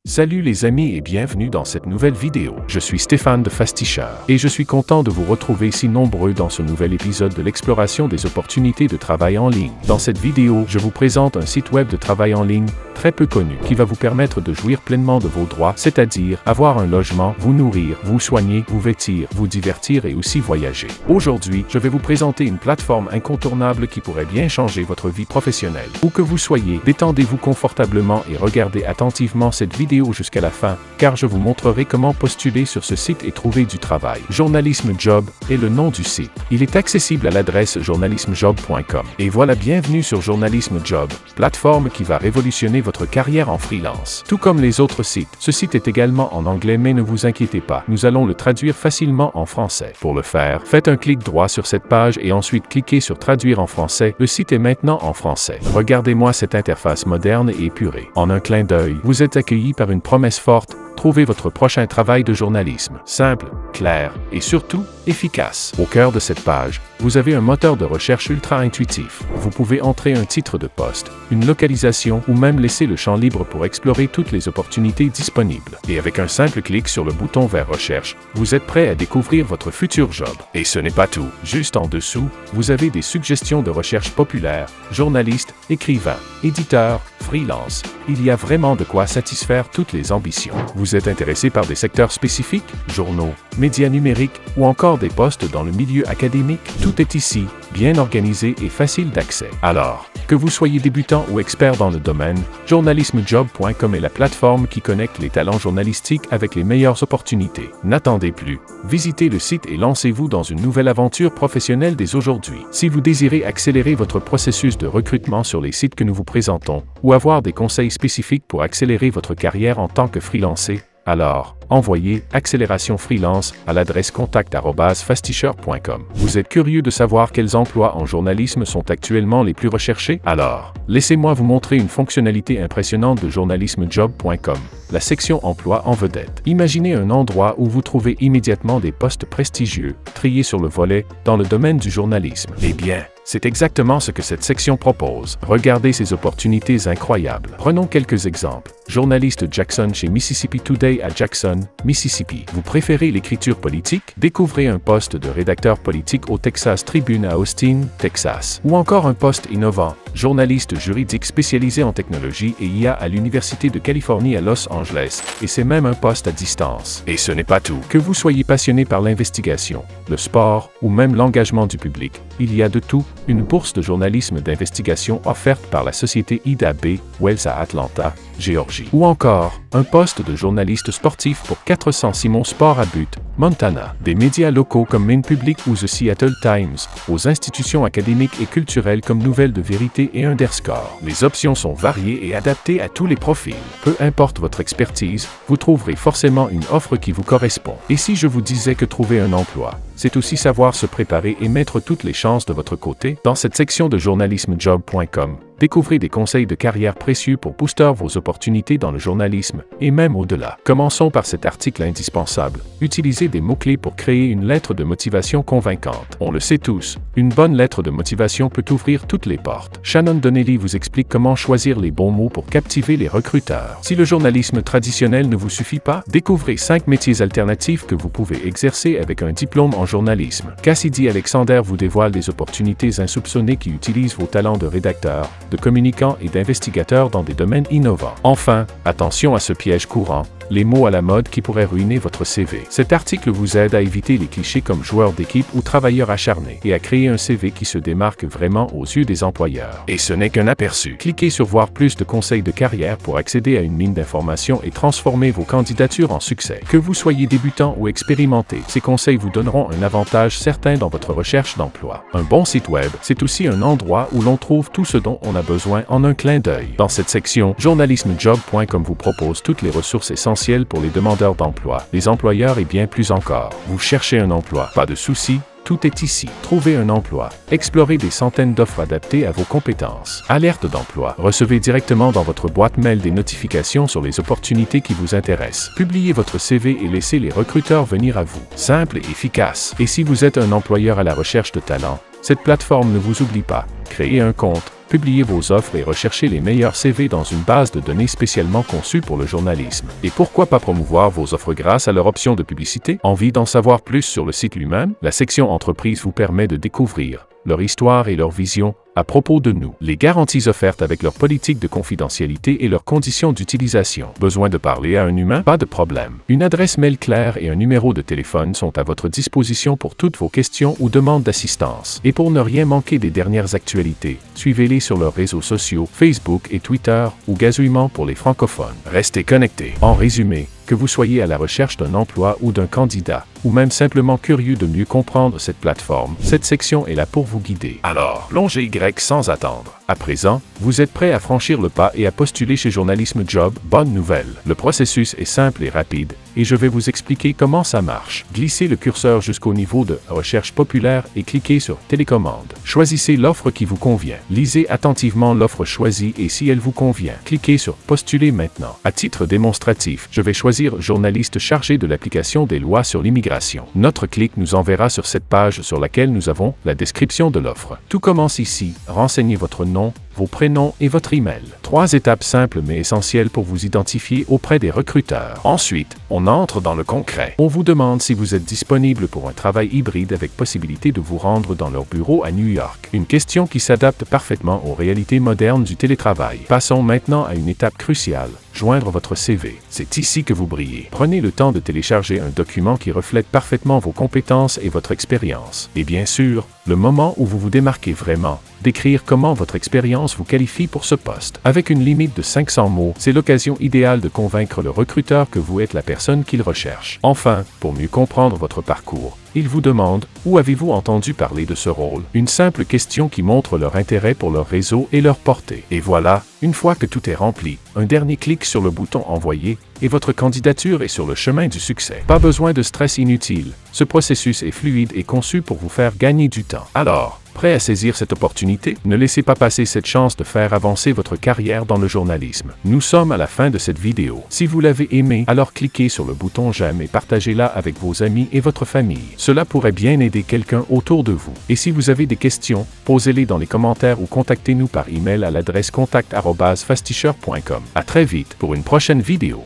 Salut les amis et bienvenue dans cette nouvelle vidéo. Je suis Stéphane de Fastisher et je suis content de vous retrouver si nombreux dans ce nouvel épisode de l'exploration des opportunités de travail en ligne. Dans cette vidéo, je vous présente un site web de travail en ligne très peu connu qui va vous permettre de jouir pleinement de vos droits, c'est-à-dire avoir un logement, vous nourrir, vous soigner, vous vêtir, vous divertir et aussi voyager. Aujourd'hui, je vais vous présenter une plateforme incontournable qui pourrait bien changer votre vie professionnelle. Où que vous soyez, détendez-vous confortablement et regardez attentivement cette vidéo jusqu'à la fin, car je vous montrerai comment postuler sur ce site et trouver du travail. Journalisme Job est le nom du site. Il est accessible à l'adresse journalismejob.com. Et voilà, bienvenue sur Journalisme Job, plateforme qui va révolutionner votre carrière en freelance. Tout comme les autres sites, ce site est également en anglais, mais ne vous inquiétez pas, nous allons le traduire facilement en français. Pour le faire, faites un clic droit sur cette page et ensuite cliquez sur Traduire en français. Le site est maintenant en français. Regardez-moi cette interface moderne et épurée. En un clin d'œil, vous êtes accueilli par une promesse forte: trouvez votre prochain travail de journalisme. Simple, clair et surtout efficace. Au cœur de cette page, vous avez un moteur de recherche ultra intuitif. Vous pouvez entrer un titre de poste, une localisation ou même laisser le champ libre pour explorer toutes les opportunités disponibles. Et avec un simple clic sur le bouton vers Recherche, vous êtes prêt à découvrir votre futur job. Et ce n'est pas tout. Juste en dessous, vous avez des suggestions de recherche populaires, journalistes, écrivains, éditeurs, freelance. Il y a vraiment de quoi satisfaire toutes les ambitions. Vous êtes intéressé par des secteurs spécifiques, journaux, médias numériques ou encore des postes dans le milieu académique? Tout est ici, bien organisé et facile d'accès. Alors, que vous soyez débutant ou expert dans le domaine, journalismejob.com est la plateforme qui connecte les talents journalistiques avec les meilleures opportunités. N'attendez plus. Visitez le site et lancez-vous dans une nouvelle aventure professionnelle dès aujourd'hui. Si vous désirez accélérer votre processus de recrutement sur les sites que nous vous présentons, ou avoir des conseils spécifiques pour accélérer votre carrière en tant que freelancé, alors, envoyez Accélération Freelance à l'adresse contact@fastisher.com. Vous êtes curieux de savoir quels emplois en journalisme sont actuellement les plus recherchés? Alors, laissez-moi vous montrer une fonctionnalité impressionnante de journalismejob.com, la section Emploi en vedette. Imaginez un endroit où vous trouvez immédiatement des postes prestigieux, triés sur le volet, dans le domaine du journalisme. Eh bien, c'est exactement ce que cette section propose. Regardez ces opportunités incroyables. Prenons quelques exemples. Journaliste Jackson chez Mississippi Today à Jackson, Mississippi. Vous préférez l'écriture politique? Découvrez un poste de rédacteur politique au Texas Tribune à Austin, Texas. Ou encore un poste innovant, journaliste juridique spécialisé en technologie et IA à l'Université de Californie à Los Angeles. Et c'est même un poste à distance. Et ce n'est pas tout. Que vous soyez passionné par l'investigation, le sport ou même l'engagement du public, il y a de tout. Une bourse de journalisme d'investigation offerte par la société Ida B. Wells à Atlanta, Géorgie. Ou encore, un poste de journaliste sportif pour 400 Simon Sport à Butte, Montana. Des médias locaux comme Maine Public ou The Seattle Times, aux institutions académiques et culturelles comme Nouvelles de Vérité et Underscore. Les options sont variées et adaptées à tous les profils. Peu importe votre expertise, vous trouverez forcément une offre qui vous correspond. Et si je vous disais que trouver un emploi, c'est aussi savoir se préparer et mettre toutes les chances de votre côté? Dans cette section de journalismejob.com, découvrez des conseils de carrière précieux pour booster vos opportunités dans le journalisme, et même au-delà. Commençons par cet article indispensable. Utilisez des mots-clés pour créer une lettre de motivation convaincante. On le sait tous, une bonne lettre de motivation peut ouvrir toutes les portes. Shannon Donnelly vous explique comment choisir les bons mots pour captiver les recruteurs. Si le journalisme traditionnel ne vous suffit pas, découvrez 5 métiers alternatifs que vous pouvez exercer avec un diplôme en journalisme. Cassidy Alexander vous dévoile des opportunités insoupçonnées qui utilisent vos talents de rédacteur, de communicant et d'investigateur dans des domaines innovants. Enfin, attention à ce piège courant, les mots à la mode qui pourraient ruiner votre CV. Cet article vous aide à éviter les clichés comme joueur d'équipe ou travailleur acharné et à créer un CV qui se démarque vraiment aux yeux des employeurs. Et ce n'est qu'un aperçu. Cliquez sur Voir plus de conseils de carrière pour accéder à une mine d'informations et transformer vos candidatures en succès. Que vous soyez débutant ou expérimenté, ces conseils vous donneront un avantage certain dans votre recherche d'emploi. Un bon site web, c'est aussi un endroit où l'on trouve tout ce dont on a besoin en un clin d'œil. Dans cette section, journalismejob.com vous propose toutes les ressources essentielles pour les demandeurs d'emploi, les employeurs et bien plus encore. Vous cherchez un emploi? Pas de souci, tout est ici. Trouvez un emploi. Explorez des centaines d'offres adaptées à vos compétences. Alerte d'emploi. Recevez directement dans votre boîte mail des notifications sur les opportunités qui vous intéressent. Publiez votre CV et laissez les recruteurs venir à vous. Simple et efficace. Et si vous êtes un employeur à la recherche de talents, cette plateforme ne vous oublie pas. Créez un compte, publiez vos offres et recherchez les meilleurs CV dans une base de données spécialement conçue pour le journalisme. Et pourquoi pas promouvoir vos offres grâce à leur option de publicité? Envie d'en savoir plus sur le site lui-même? La section Entreprise vous permet de découvrir leur histoire et leur vision à propos de nous, les garanties offertes avec leur politique de confidentialité et leurs conditions d'utilisation. Besoin de parler à un humain? Pas de problème. Une adresse mail claire et un numéro de téléphone sont à votre disposition pour toutes vos questions ou demandes d'assistance. Et pour ne rien manquer des dernières actualités, suivez-les sur leurs réseaux sociaux, Facebook et Twitter, ou gazouillement pour les francophones. Restez connectés. En résumé, que vous soyez à la recherche d'un emploi ou d'un candidat, ou même simplement curieux de mieux comprendre cette plateforme, cette section est là pour vous guider. Alors, plongez Y sans attendre. À présent, vous êtes prêt à franchir le pas et à postuler chez Journalisme Job. Bonne nouvelle! Le processus est simple et rapide, et je vais vous expliquer comment ça marche. Glissez le curseur jusqu'au niveau de Recherche populaire et cliquez sur Télécommande. Choisissez l'offre qui vous convient. Lisez attentivement l'offre choisie et si elle vous convient, cliquez sur Postuler maintenant. À titre démonstratif, je vais choisir journaliste chargé de l'application des lois sur l'immigration. Notre clic nous enverra sur cette page sur laquelle nous avons la description de l'offre. Tout commence ici. Renseignez votre nom, vos prénoms et votre email. 3 étapes simples mais essentielles pour vous identifier auprès des recruteurs. Ensuite, on entre dans le concret. On vous demande si vous êtes disponible pour un travail hybride avec possibilité de vous rendre dans leur bureau à New York. Une question qui s'adapte parfaitement aux réalités modernes du télétravail. Passons maintenant à une étape cruciale. Joindre votre CV. C'est ici que vous brillez. Prenez le temps de télécharger un document qui reflète parfaitement vos compétences et votre expérience. Et bien sûr, le moment où vous vous démarquez vraiment, d'écrire comment votre expérience vous qualifie pour ce poste. Avec une limite de 500 mots, c'est l'occasion idéale de convaincre le recruteur que vous êtes la personne qu'il recherche. Enfin, pour mieux comprendre votre parcours, il vous demande « Où avez-vous entendu parler de ce rôle ?» Une simple question qui montre leur intérêt pour leur réseau et leur portée. Et voilà, une fois que tout est rempli, un dernier clic sur le bouton « Envoyer » et votre candidature est sur le chemin du succès. Pas besoin de stress inutile. Ce processus est fluide et conçu pour vous faire gagner du temps. Alors, prêt à saisir cette opportunité? Ne laissez pas passer cette chance de faire avancer votre carrière dans le journalisme. Nous sommes à la fin de cette vidéo. Si vous l'avez aimé, alors cliquez sur le bouton j'aime et partagez-la avec vos amis et votre famille. Cela pourrait bien aider quelqu'un autour de vous. Et si vous avez des questions, posez-les dans les commentaires ou contactez-nous par email à l'adresse contact@fastisher.com. À très vite pour une prochaine vidéo.